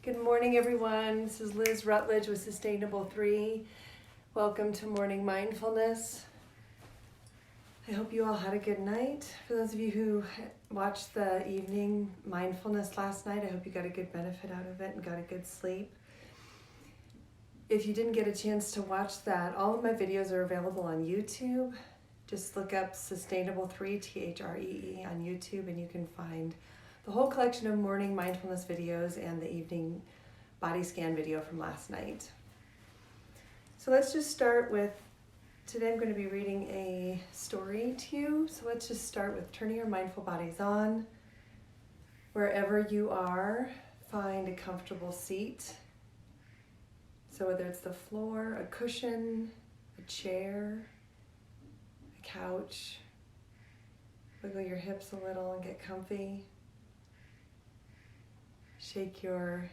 Good morning, everyone. This is Liz Rutledge with Sustainablethree. Welcome to Morning Mindfulness. I hope you all had a good night. For those of you who watched the evening mindfulness last night, I hope you got a good benefit out of it and got a good sleep. If you didn't get a chance to watch that, all of my videos are available on YouTube. Just look up Sustainablethree, T-H-R-E-E, on YouTube, and you can find the whole collection of morning mindfulness videos and the evening body scan video from last night. So let's just start with, today I'm going to be reading a story to you. So let's just start with turning your mindful bodies on. Wherever you are, find a comfortable seat. So whether it's the floor, a cushion, a chair, a couch, wiggle your hips a little and get comfy. Shake your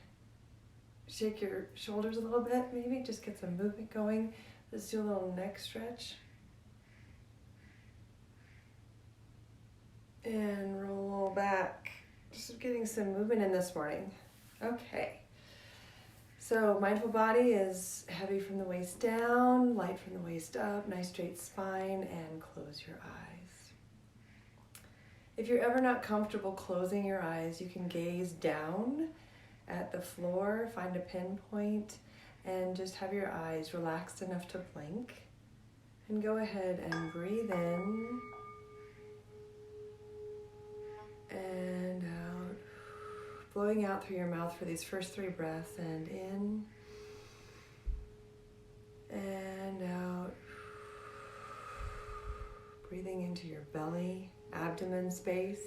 shoulders a little bit, maybe just get some movement going. Let's do a little neck stretch. And roll back. Just getting some movement in this morning. Okay. So mindful body is heavy from the waist down, light from the waist up, nice straight spine, and close your eyes. If you're ever not comfortable closing your eyes, you can gaze down at the floor, find a pinpoint, and just have your eyes relaxed enough to blink. And go ahead and breathe in and out, blowing out through your mouth for these first 3 breaths, and in and out, breathing into your belly, abdomen space.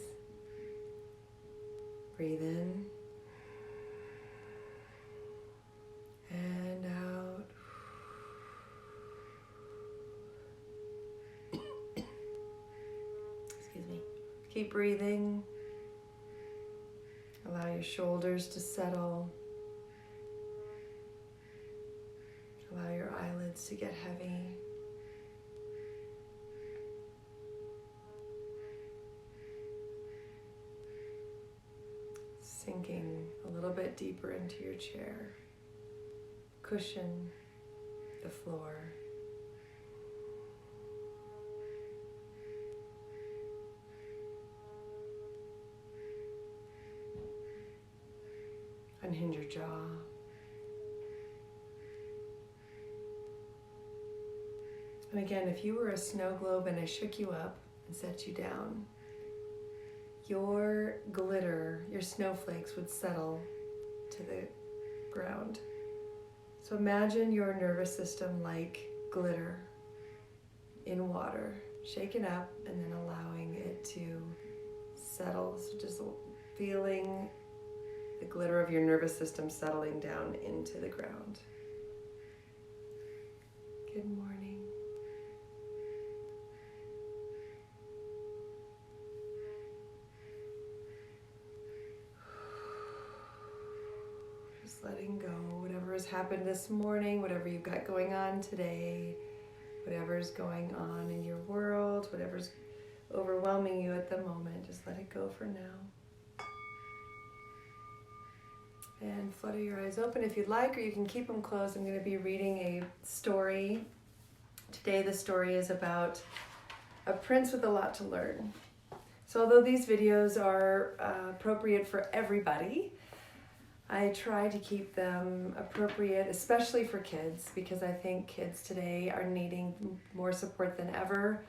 Breathe in and out. Excuse me. Keep breathing. Allow your shoulders to settle. Allow your eyelids to get heavy. Sinking a little bit deeper into your chair, cushion, the floor. Unhinge your jaw. And again, if you were a snow globe and I shook you up and set you down, your glitter, your snowflakes would settle to the ground. So imagine your nervous system like glitter in water, shaken up and then allowing it to settle. So just feeling the glitter of your nervous system settling down into the ground. Good morning. Letting go, whatever has happened this morning, whatever you've got going on today, whatever's going on in your world, whatever's overwhelming you at the moment, just let it go for now. And flutter your eyes open if you'd like, or you can keep them closed. I'm going to be reading a story. Today the story is about a prince with a lot to learn. So although these videos are appropriate for everybody, I try to keep them appropriate, especially for kids, because I think kids today are needing more support than ever.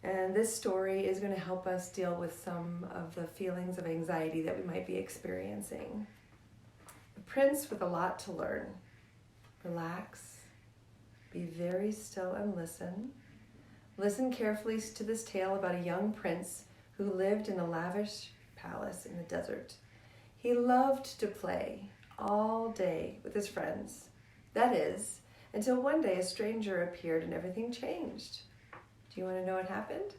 And this story is going to help us deal with some of the feelings of anxiety that we might be experiencing. The prince with a lot to learn. Relax, be very still and listen. Listen carefully to this tale about a young prince who lived in a lavish palace in the desert. He loved to play all day with his friends. That is, until one day a stranger appeared and everything changed. Do you want to know what happened?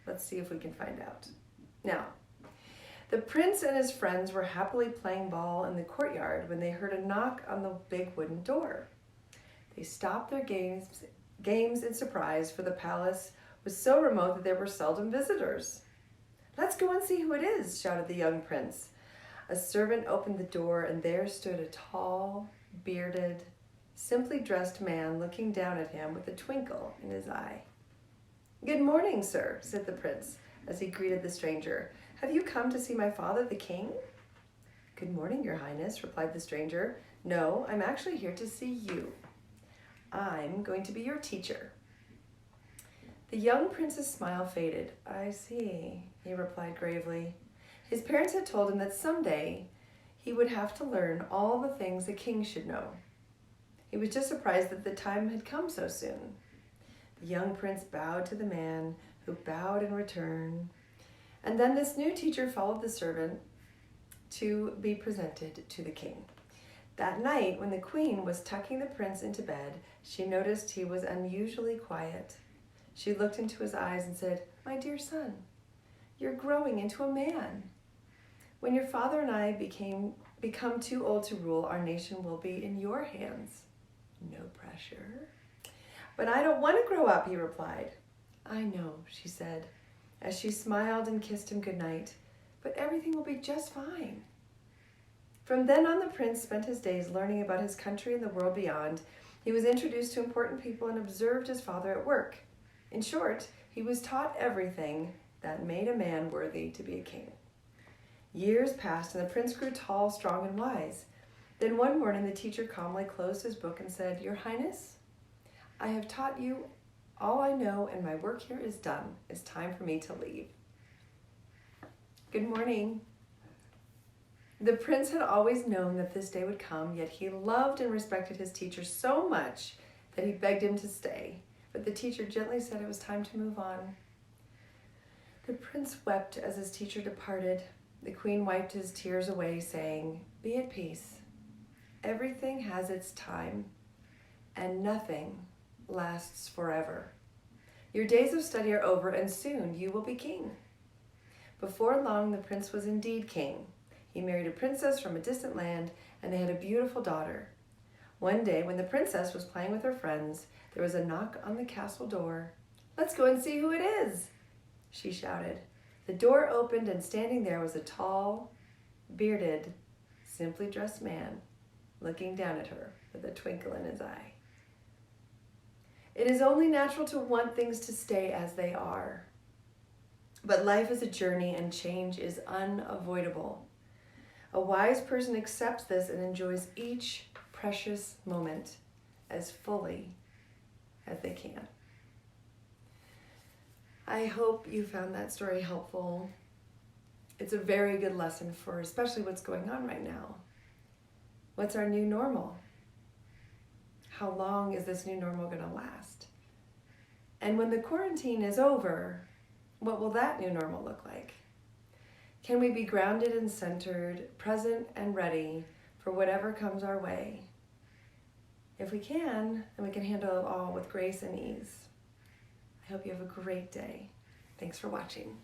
Let's see if we can find out. Now, the prince and his friends were happily playing ball in the courtyard when they heard a knock on the big wooden door. They stopped their games in surprise, for the palace was so remote that there were seldom visitors. "Let's go and see who it is," shouted the young prince. A servant opened the door, and there stood a tall, bearded, simply dressed man looking down at him with a twinkle in his eye. "Good morning, sir," said the prince as he greeted the stranger. "Have you come to see my father, the king?" "Good morning, your highness," replied the stranger. "No, I'm actually here to see you. I'm going to be your teacher." The young prince's smile faded. "I see," he replied gravely. His parents had told him that someday he would have to learn all the things a king should know. He was just surprised that the time had come so soon. The young prince bowed to the man, who bowed in return. And then this new teacher followed the servant to be presented to the king. That night, when the queen was tucking the prince into bed, she noticed he was unusually quiet. She looked into his eyes and said, "My dear son, you're growing into a man. When your father and I become too old to rule, our nation will be in your hands." "No pressure." "But I don't want to grow up," he replied. "I know," she said, as she smiled and kissed him goodnight, "but everything will be just fine." From then on, the prince spent his days learning about his country and the world beyond. He was introduced to important people and observed his father at work. In short, he was taught everything that made a man worthy to be a king. Years passed, and the prince grew tall, strong, and wise. Then one morning, the teacher calmly closed his book and said, "Your Highness, I have taught you all I know, and my work here is done. It's time for me to leave." Good morning. The prince had always known that this day would come, yet he loved and respected his teacher so much that he begged him to stay. But the teacher gently said it was time to move on. The prince wept as his teacher departed. The queen wiped his tears away, saying, "Be at peace. Everything has its time, and nothing lasts forever. Your days of study are over, and soon you will be king." Before long, the prince was indeed king. He married a princess from a distant land, and they had a beautiful daughter. One day, when the princess was playing with her friends, there was a knock on the castle door. "Let's go and see who it is," she shouted. The door opened, and standing there was a tall, bearded, simply dressed man, looking down at her with a twinkle in his eye. It is only natural to want things to stay as they are. But life is a journey, and change is unavoidable. A wise person accepts this and enjoys each precious moment as fully as they can. I hope you found that story helpful. It's a very good lesson for especially what's going on right now. What's our new normal? How long is this new normal going to last? And when the quarantine is over, what will that new normal look like? Can we be grounded and centered, present and ready for whatever comes our way? If we can, then we can handle it all with grace and ease. I hope you have a great day. Thanks for watching.